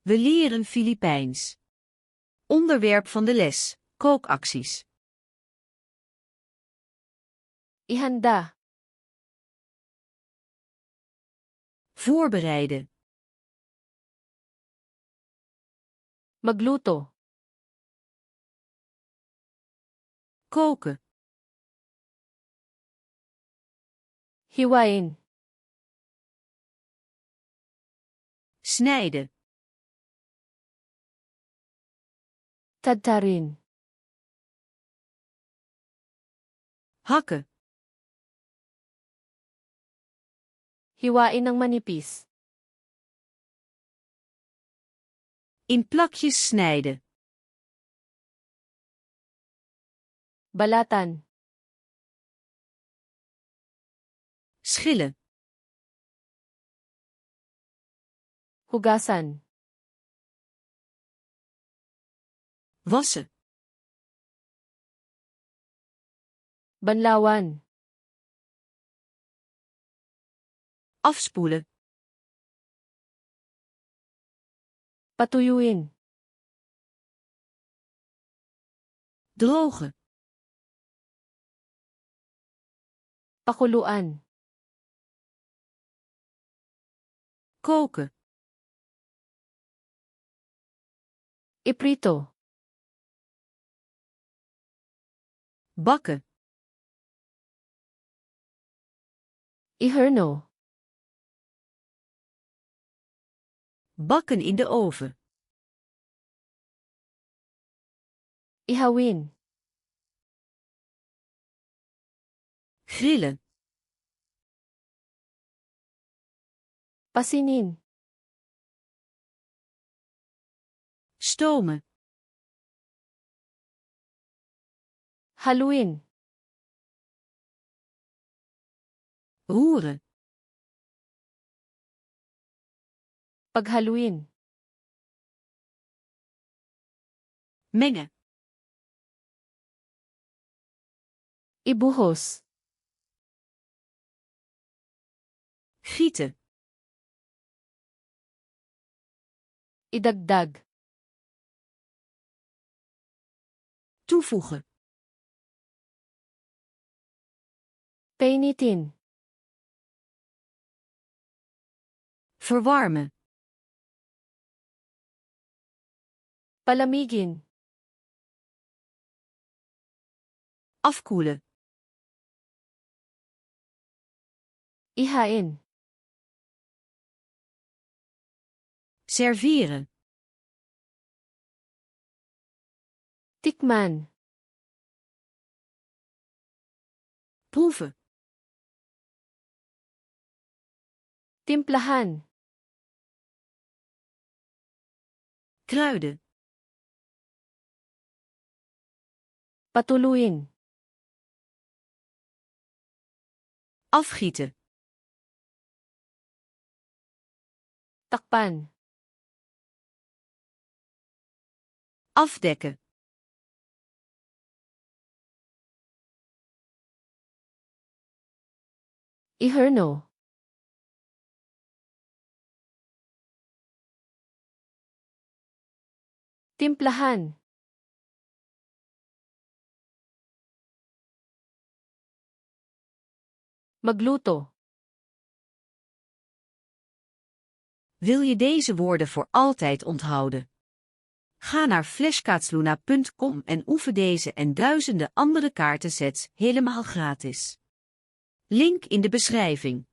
We leren Filipijns. Onderwerp van de les: kookacties. Ihanda. Voorbereiden. Magluto. Koken. Hiwain. Snijden. Tadtarin. Hakken. Hiwain ng manipis. In plakjes snijden. Balatan. Schillen. Hugasan. Wassen. Banlawan. Afspoelen. Patuyuin. Drogen. Pakuluan. Koken. Iprito. Bakken. Iherno. Bakken in de oven. Ihawin. Grillen. Pasinin. Stomen. Haluin. Roeren. Paghaluin. Mengen. Ibuhos. Gieten. Idagdag. Toevoegen. Painitin. Verwarmen. Palamigin. Afkoelen. Ihain. Serveren. Tikman. Proeven. Timplahan. Kruiden. Patuluin. Afgieten. Takpan. Afdekken. Iherno. Timplahan. Magluto. Wil je deze woorden voor altijd onthouden? Ga naar flashkaatsluna.com en oefen deze en duizenden andere kaartensets helemaal gratis. Link in de beschrijving.